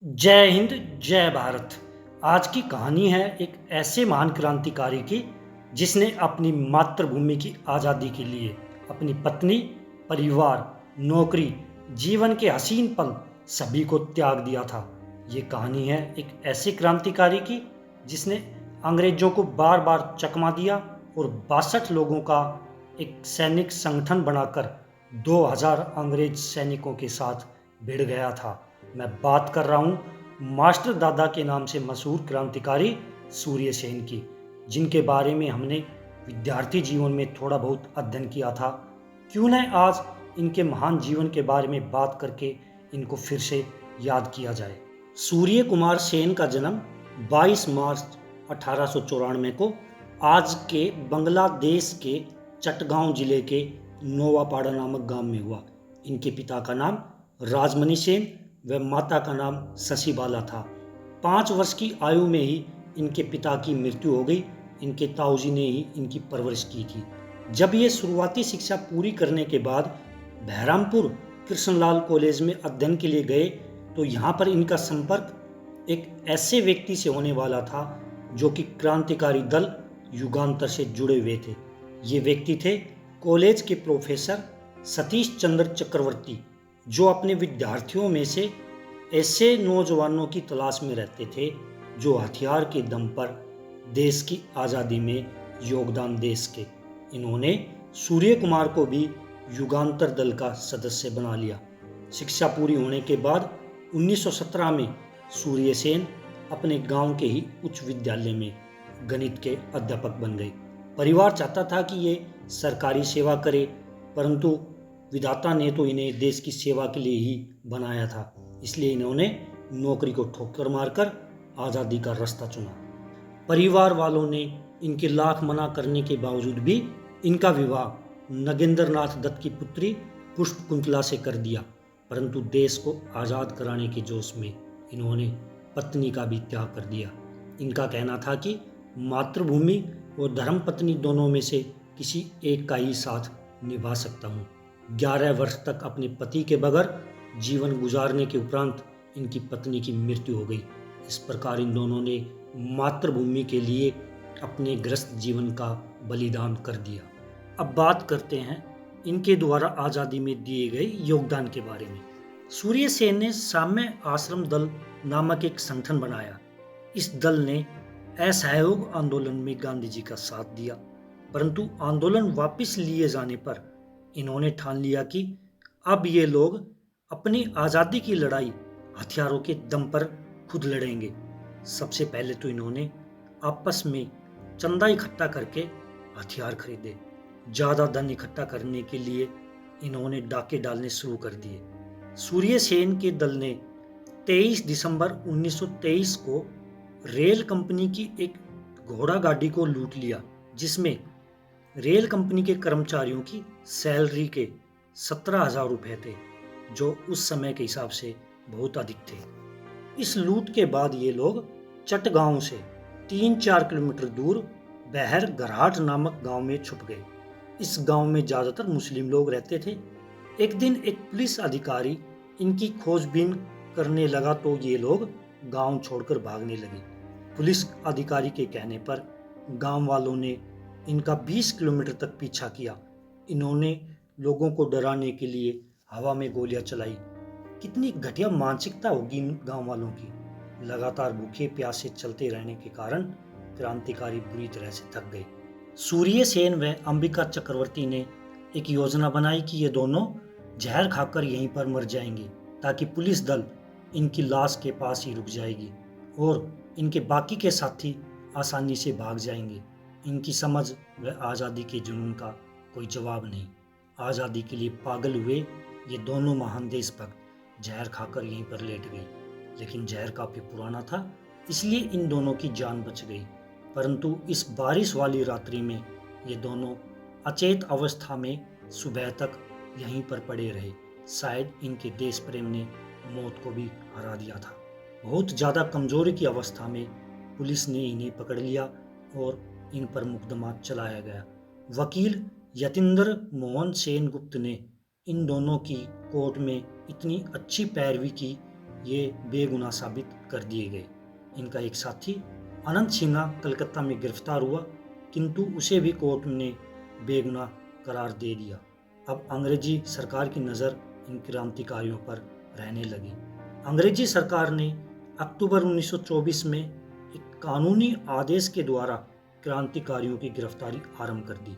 जय हिंद, जय भारत। आज की कहानी है एक ऐसे महान क्रांतिकारी की जिसने अपनी मातृभूमि की आज़ादी के लिए अपनी पत्नी, परिवार, नौकरी, जीवन के हसीन पल सभी को त्याग दिया था। ये कहानी है एक ऐसे क्रांतिकारी की जिसने अंग्रेजों को बार बार चकमा दिया और 62 लोगों का एक सैनिक संगठन बनाकर 2000 अंग्रेज सैनिकों के साथ भिड़ गया था। मैं बात कर रहा हूँ मास्टर दादा के नाम से मशहूर क्रांतिकारी सूर्य सेन की, जिनके बारे में हमने विद्यार्थी जीवन में थोड़ा बहुत अध्ययन किया था। क्यों न आज इनके महान जीवन के बारे में बात करके इनको फिर से याद किया जाए। सूर्य कुमार सेन का जन्म 22 मार्च 1894 को आज के बांग्लादेश के चटगांव जिले के नोवापाड़ा नामक गांव में हुआ। इनके पिता का नाम राजमणि सेन व माता का नाम शशिबाला था। 5 वर्ष की आयु में ही इनके पिता की मृत्यु हो गई। इनके ताऊजी ने ही इनकी परवरिश की थी। जब ये शुरुआती शिक्षा पूरी करने के बाद बहरामपुर कृष्णलाल कॉलेज में अध्ययन के लिए गए तो यहाँ पर इनका संपर्क एक ऐसे व्यक्ति से होने वाला था जो कि क्रांतिकारी दल युगांतर से जुड़े हुए थे। ये व्यक्ति थे कॉलेज के प्रोफेसर सतीश चंद्र चक्रवर्ती, जो अपने विद्यार्थियों में से ऐसे नौजवानों की तलाश में रहते थे जो हथियार के दम पर देश की आज़ादी में योगदान दे सके। इन्होंने सूर्य कुमार को भी युगांतर दल का सदस्य बना लिया। शिक्षा पूरी होने के बाद 1917 में सूर्य सेन अपने गांव के ही उच्च विद्यालय में गणित के अध्यापक बन गए। परिवार चाहता था कि ये सरकारी सेवा करे, परंतु विधाता ने तो इन्हें देश की सेवा के लिए ही बनाया था, इसलिए इन्होंने नौकरी को ठोकर मारकर आज़ादी का रास्ता चुना। परिवार वालों ने इनके लाख मना करने के बावजूद भी इनका विवाह नगेंद्र नाथ दत्त की पुत्री पुष्प कुंतला से कर दिया, परंतु देश को आज़ाद कराने के जोश में इन्होंने पत्नी का भी त्याग कर दिया। इनका कहना था कि मातृभूमि और धर्म पत्नी दोनों में से किसी एक का ही साथ निभा सकता हूँ। 11 वर्ष तक अपने पति के बगैर जीवन गुजारने के उपरांत इनकी पत्नी की मृत्यु हो गई। इस प्रकार इन दोनों ने मातृभूमि के लिए अपने ग्रस्त जीवन का बलिदान कर दिया। अब बात करते हैं इनके द्वारा आज़ादी में दिए गए योगदान के बारे में। सूर्य सेन ने साम्य आश्रम दल नामक एक संगठन बनाया। इस दल ने असहयोग आंदोलन में गांधी जी का साथ दिया, परंतु आंदोलन वापस लिए जाने पर इन्होंने ठान लिया कि अब ये लोग अपनी आज़ादी की लड़ाई हथियारों के दम पर खुद लड़ेंगे। सबसे पहले तो इन्होंने आपस में चंदा इकट्ठा करके हथियार खरीदे। ज़्यादा धन इकट्ठा करने के लिए इन्होंने डाके डालने शुरू कर दिए। सूर्य सेन के दल ने 23 दिसंबर 1923 को रेल कंपनी की एक घोड़ा गाड़ी को लूट लिया, जिसमें रेल कंपनी के कर्मचारियों की सैलरी के 17,000 रुपये थे, जो उस समय के हिसाब से बहुत अधिक थे। इस लूट के बाद ये लोग चटगांव से 3-4 किलोमीटर दूर बहर घराट नामक गांव में छुप गए। इस गांव में ज़्यादातर मुस्लिम लोग रहते थे। एक दिन एक पुलिस अधिकारी इनकी खोजबीन करने लगा तो ये लोग गांव छोड़कर भागने लगे। पुलिस अधिकारी के कहने पर गांव वालों ने इनका 20 किलोमीटर तक पीछा किया। इन्होंने लोगों को डराने के लिए हवा में गोलियां चलाई। कितनी घटिया मानसिकता होगी इन गांव वालों की। लगातार भूखे प्यासे चलते रहने के कारण क्रांतिकारी बुरी तरह से थक गए। सूर्य सेन व अंबिका चक्रवर्ती ने एक योजना बनाई कि ये दोनों जहर खाकर यहीं पर मर जाएंगे, ताकि पुलिस दल इनकी लाश के पास ही रुक जाएगी और इनके बाकी के साथी आसानी से भाग जाएंगे। इनकी समझ व आज़ादी के जुनून का कोई जवाब नहीं। आज़ादी के लिए पागल हुए ये दोनों महान देशभक्त जहर खाकर यहीं पर लेट गए, लेकिन जहर काफ़ी पुराना था, इसलिए इन दोनों की जान बच गई। परंतु इस बारिश वाली रात्रि में ये दोनों अचेत अवस्था में सुबह तक यहीं पर पड़े रहे। शायद इनके देश प्रेम ने मौत को भी हरा दिया था। बहुत ज़्यादा कमजोरी की अवस्था में पुलिस ने इन्हें पकड़ लिया और इन पर मुकदमा चलाया गया। वकील यतीन्द्र मोहन सेन गुप्त ने इन दोनों की कोर्ट में इतनी अच्छी पैरवी की ये बेगुनाह साबित कर दिए गए। इनका एक साथी अनंत सिन्हा कलकत्ता में गिरफ्तार हुआ, किंतु उसे भी कोर्ट ने बेगुनाह करार दे दिया। अब अंग्रेजी सरकार की नज़र इन क्रांतिकारियों पर रहने लगी। अंग्रेजी सरकार ने अक्टूबर 1924 में एक कानूनी आदेश के द्वारा क्रांतिकारियों की गिरफ्तारी आरंभ कर दी।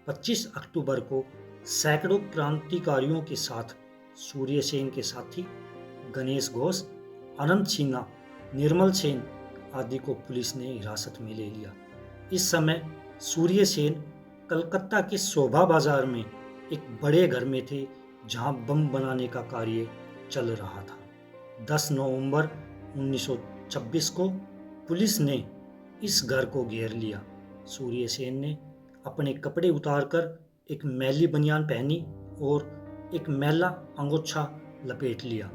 25 अक्टूबर को सैकड़ों क्रांतिकारियों के साथ सूर्य सेन के साथी गणेश घोष, अनंत सिन्हा, निर्मल सेन आदि को पुलिस ने हिरासत में ले लिया। इस समय सूर्य सेन कलकत्ता के शोभा बाजार में एक बड़े घर में थे, जहां बम बनाने का कार्य चल रहा था। 10 नवंबर 1926 को पुलिस ने इस घर को घेर लिया। सूर्य सेन ने अपने कपड़े उतारकर एक मैली बनियान पहनी और एक मैला अंगोछा लपेट लिया।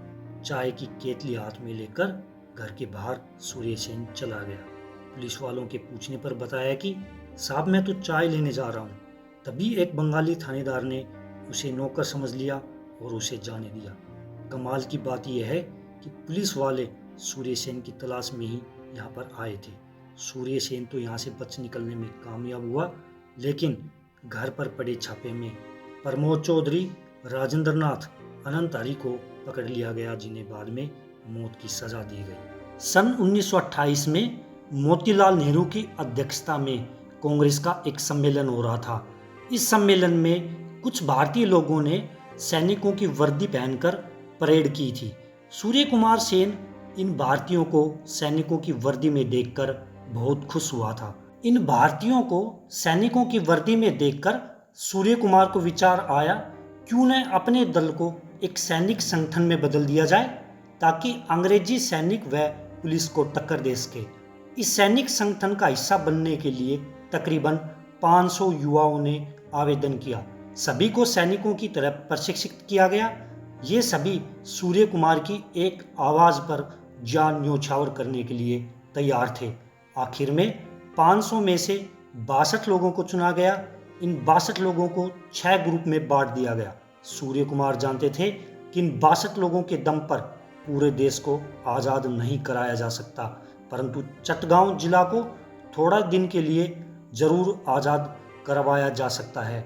चाय की केतली हाथ में लेकर घर के बाहर सूर्य सेन चला गया। पुलिस वालों के पूछने पर बताया कि साहब मैं तो चाय लेने जा रहा हूँ। तभी एक बंगाली थानेदार ने उसे नौकर समझ लिया और उसे जाने दिया। कमाल की बात यह है कि पुलिस वाले सूर्य सेन की तलाश में ही यहाँ पर आए थे। सूर्य सेन तो यहाँ से बच निकलने में कामयाब हुआ, लेकिन घर पर पड़े छापे में प्रमोद चौधरी, राजेंद्र नाथ, अनंत हरि को पकड़ लिया गया, जिन्हें बाद में मौत की सजा दी गई। सन 1928 में मोतीलाल नेहरू की अध्यक्षता में कांग्रेस का एक सम्मेलन हो रहा था। इस सम्मेलन में कुछ भारतीय लोगों ने सैनिकों की वर्दी पहनकर परेड की थी। सूर्य कुमार सेन इन भारतीयों को सैनिकों की वर्दी में देखकर बहुत खुश हुआ था। इन भारतीयों को सैनिकों की वर्दी में देखकर सूर्य कुमार को विचार आया, क्यों न अपने दल को एक सैनिक संगठन में बदल दिया जाए, ताकि अंग्रेजी सैनिक व पुलिस को टक्कर दे सके। इस सैनिक संगठन का हिस्सा बनने के लिए तकरीबन 500 युवाओं ने आवेदन किया। सभी को सैनिकों की तरह प्रशिक्षित किया गया। ये सभी सूर्य कुमार की एक आवाज पर जान न्योछावर करने के लिए तैयार थे। आखिर में 500 में से 62 लोगों को चुना गया। इन 62 लोगों को 6 ग्रुप में बांट दिया गया। सूर्य कुमार जानते थे कि इन 62 लोगों के दम पर पूरे देश को आज़ाद नहीं कराया जा सकता, परंतु चटगांव जिला को थोड़ा दिन के लिए जरूर आज़ाद करवाया जा सकता है।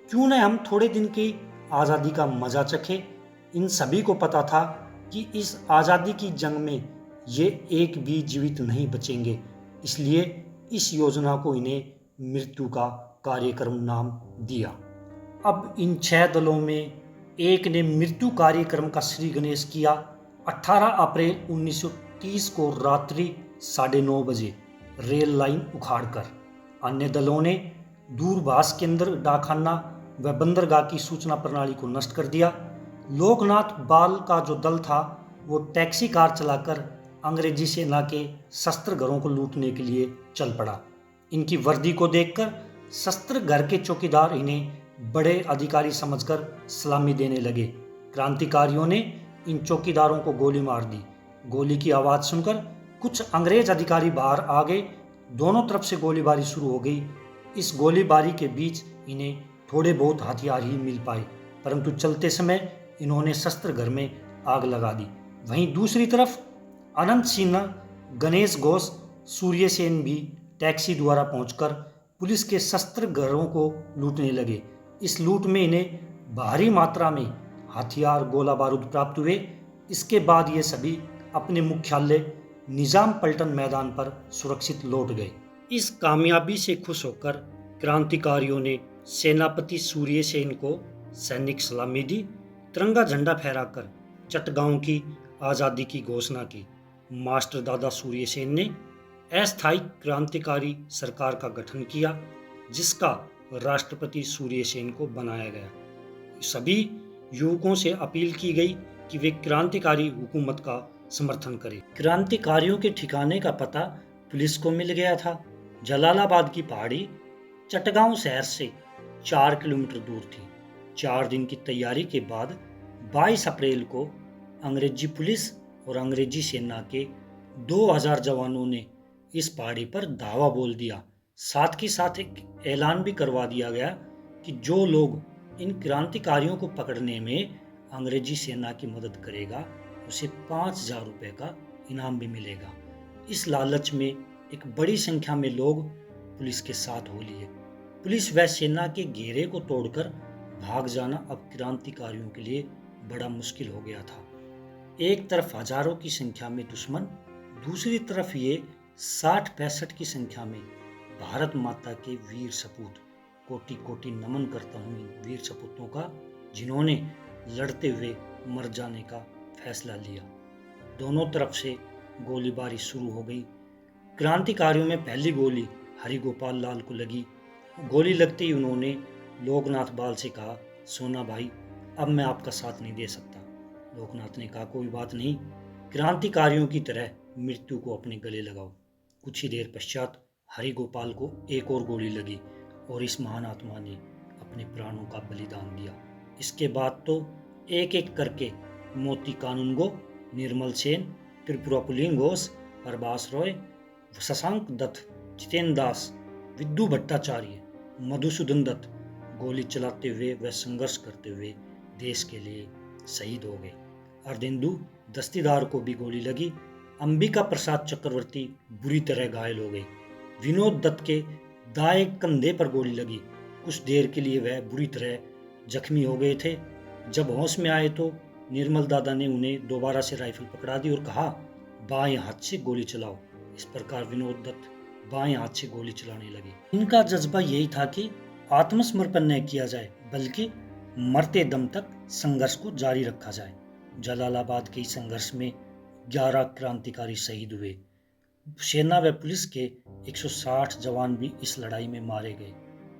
क्यों न हम थोड़े दिन की आज़ादी का मजा चखें। इन सभी को पता था कि इस आज़ादी की जंग में ये एक भी जीवित नहीं बचेंगे, इसलिए इस योजना को इन्हें मृत्यु का कार्यक्रम नाम दिया। अब इन 6 दलों में एक ने मृत्यु कार्यक्रम का श्री गणेश किया। 18 अप्रैल 1930 को रात्रि 9:30 बजे रेल लाइन उखाड़कर। अन्य दलों ने दूरभाष केंद्र, डाकखाना व बंदरगाह की सूचना प्रणाली को नष्ट कर दिया। लोकनाथ बाल का जो दल था वो टैक्सी कार चलाकर अंग्रेजी सेना के शस्त्र घरों को लूटने के लिए चल पड़ा। इनकी वर्दी को देखकर शस्त्र घर के चौकीदार इन्हें बड़े अधिकारी समझकर सलामी देने लगे। क्रांतिकारियों ने इन चौकीदारों को गोली मार दी। गोली की आवाज़ सुनकर कुछ अंग्रेज अधिकारी बाहर आ गए। दोनों तरफ से गोलीबारी शुरू हो गई। इस गोलीबारी के बीच इन्हें थोड़े बहुत हथियार ही मिल पाए, परंतु चलते समय इन्होंने शस्त्र घर में आग लगा दी। वहीं दूसरी तरफ अनंत सिन्हा, गणेश घोष, सूर्य सेन भी टैक्सी द्वारा पहुंचकर पुलिस के शस्त्र घरों को लूटने लगे। इस लूट में इन्हें भारी मात्रा में हथियार, गोला बारूद प्राप्त हुए। इसके बाद ये सभी अपने मुख्यालय निजाम पलटन मैदान पर सुरक्षित लौट गए। इस कामयाबी से खुश होकर क्रांतिकारियों ने सेनापति सूर्य सेन को सैनिक सलामी दी। तिरंगा झंडा फहराकर चटगांव की आज़ादी की घोषणा की। मास्टर दादा सूर्य सेन ने अस्थायी क्रांतिकारी सरकार का गठन किया, जिसका राष्ट्रपति सूर्य सेन को बनाया गया। सभी युवकों से अपील की गई कि वे क्रांतिकारी हुकूमत का समर्थन करें। क्रांतिकारियों के ठिकाने का पता पुलिस को मिल गया था। जलालाबाद की पहाड़ी चटगांव शहर से 4 किलोमीटर दूर थी। 4 दिन की तैयारी के बाद 22 अप्रैल को अंग्रेजी पुलिस और अंग्रेजी सेना के 2000 जवानों ने इस पहाड़ी पर धावा बोल दिया। साथ ही साथ एक ऐलान भी करवा दिया गया कि जो लोग इन क्रांतिकारियों को पकड़ने में अंग्रेजी सेना की मदद करेगा उसे 5,000 रुपये का इनाम भी मिलेगा। इस लालच में एक बड़ी संख्या में लोग पुलिस के साथ हो लिए। पुलिस व सेना के घेरे को तोड़कर भाग जाना अब क्रांतिकारियों के लिए बड़ा मुश्किल हो गया था। एक तरफ हजारों की संख्या में दुश्मन, दूसरी तरफ ये 60-65 की संख्या में भारत माता के वीर सपूत। कोटि कोटि नमन करता हूँ इन वीर सपूतों का, जिन्होंने लड़ते हुए मर जाने का फैसला लिया। दोनों तरफ से गोलीबारी शुरू हो गई। क्रांतिकारियों में पहली गोली हरिगोपाल लाल को लगी। गोली लगते ही उन्होंने लोकनाथ बाल से कहा, सोना भाई, अब मैं आपका साथ नहीं दे सकता। लोकनाथ ने कहा, कोई बात नहीं, क्रांतिकारियों की तरह मृत्यु को अपने गले लगाओ। कुछ ही देर पश्चात हरिगोपाल को एक और गोली लगी और इस महान आत्मा ने अपने प्राणों का बलिदान दिया। इसके बाद तो एक एक करके मोती कानूनगो, निर्मल सेन, त्रिपुरा पुलिंग घोष, प्रभास रॉय, शशांक दत्त, जितेंद्र दास, विद्यु भट्टाचार्य, मधुसूदन दत्त गोली चलाते हुए व संघर्ष करते हुए देश के लिए शहीद हो गए। अर्धेंदु दस्तीदार को भी गोली लगी। अंबिका प्रसाद चक्रवर्ती बुरी तरह घायल हो गए। विनोद दत्त के दाएं कंधे पर गोली लगी। कुछ देर के लिए वह बुरी तरह जख्मी हो गए थे। जब होश में आए तो निर्मल दादा ने उन्हें दोबारा से राइफल पकड़ा दी और कहा, बाएं हाथ से गोली चलाओ। इस प्रकार विनोद दत्त बाएं हाथ से गोली चलाने लगे। इनका जज्बा यही था कि आत्मसमर्पण न किया जाए, बल्कि मरते दम तक संघर्ष को जारी रखा जाए। जलालाबाद के संघर्ष में 11 क्रांतिकारी शहीद हुए। सेना व पुलिस के 160 जवान भी इस लड़ाई में मारे गए।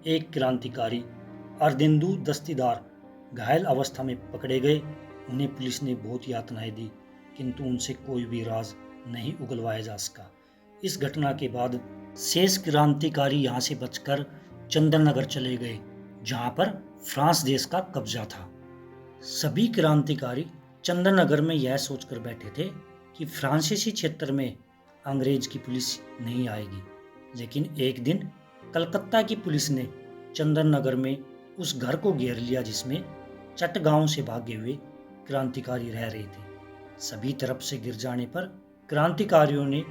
एक क्रांतिकारी अर्धेंदु दस्तीदार घायल अवस्था में पकड़े गए। उन्हें पुलिस ने बहुत यातनाएं दी, किंतु उनसे कोई भी राज नहीं उगलवाया जा सका। इस घटना के बाद शेष क्रांतिकारी यहाँ से बचकर चंदननगर चले गए, जहाँ पर फ्रांस देश का कब्जा था। सभी क्रांतिकारी चंदननगर में यह सोचकर बैठे थे कि फ्रांसीसी क्षेत्र में अंग्रेज की पुलिस नहीं आएगी। लेकिन एक दिन कलकत्ता की पुलिस ने चंदननगर में उस घर को घेर लिया जिसमें चटगांव से भागे हुए क्रांतिकारी रह रहे थे। सभी तरफ से गिर जाने पर क्रांतिकारियों ने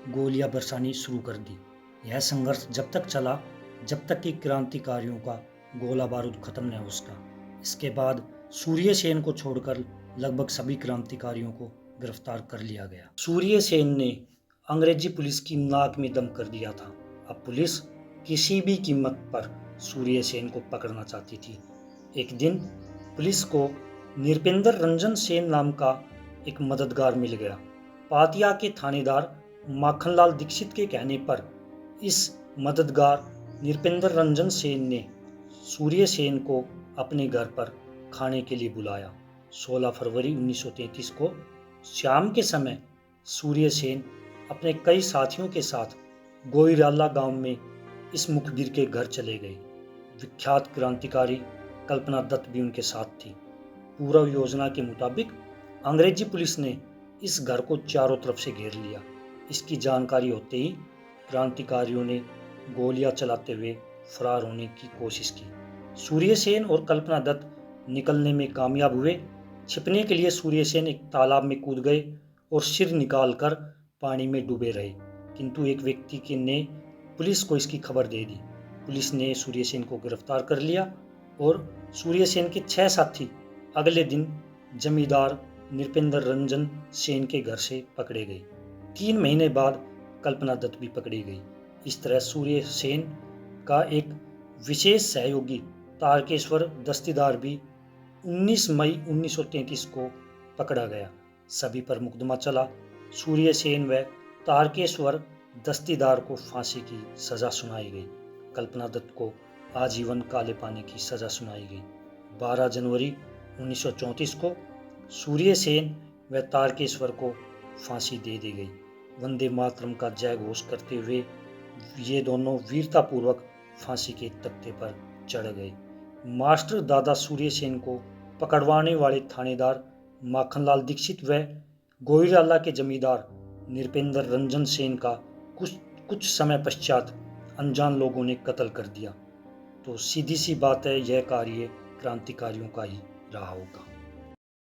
गोलियां बरसानी शुरू कर दी। यह संघर्ष जब तक चला जब तक कि क्रांतिकारियों का गोला बारूद खत्म न हो सका। इसके बाद सूर्यसेन को छोड़कर लगभग सभी क्रांतिकारियों को गिरफ्तार कर लिया गया। सूर्यसेन ने अंग्रेजी पुलिस की नाक में दम कर दिया था। अब पुलिस किसी भी कीमत पर सूर्यसेन को पकड़ना चाहती थी। एक दिन पुलिस को नृपेंद्र रंजन सेन नाम का एक मददगार मिल गया। पातिया के थानेदार माखनलाल दीक्षित के कहने पर इस मददगार नृपेंद्र रंजन सेन ने सूर्यसेन को अपने घर पर खाने के लिए बुलाया। 16 फरवरी 1933 को शाम के समय सूर्यसेन अपने कई साथियों के साथ गोईराला गांव में इस मुखबिर के घर चले गए। विख्यात क्रांतिकारी कल्पना दत्त भी उनके साथ थी। पूर्व योजना के मुताबिक अंग्रेजी पुलिस ने इस घर को चारों तरफ से घेर लिया। इसकी जानकारी होते ही क्रांतिकारियों ने गोलियां चलाते हुए फरार होने की कोशिश की। सूर्यसेन और कल्पना दत्त निकलने में कामयाब हुए। छिपने के लिए सूर्यसेन एक तालाब में कूद गए और सिर निकालकर पानी में डूबे रहे, किंतु एक व्यक्ति ने पुलिस को इसकी खबर दे दी। पुलिस ने सूर्यसेन को गिरफ्तार कर लिया और सूर्यसेन के 6 साथी अगले दिन जमींदार नृपेंद्र रंजन सेन के घर से पकड़े गए। 3 महीने बाद कल्पना दत्त भी पकड़ी गई। इस तरह सूर्यसेन का एक विशेष सहयोगी तारकेश्वर दस्तीदार भी 19 मई 1933 को पकड़ा गया। सभी पर मुकदमा चला। सूर्यसेन व तारकेश्वर दस्तीदार को फांसी की सजा सुनाई गई। कल्पना दत्त को आजीवन काले पानी की सजा सुनाई गई। 12 जनवरी 1934 को सूर्यसेन व तारकेश्वर को फांसी दे दी गई। वंदे मातरम का जय घोष करते हुए ये दोनों वीरतापूर्वक फांसी के तख्ते पर चढ़ गए। मास्टर दादा सूर्यसेन को पकड़वाने वाले थानेदार माखनलाल दीक्षित व गोईराला के जमींदार नृपेंद्र रंजन सेन का कुछ समय पश्चात अनजान लोगों ने कत्ल कर दिया। तो सीधी सी बात है, यह कार्य क्रांतिकारियों का ही रहा होगा।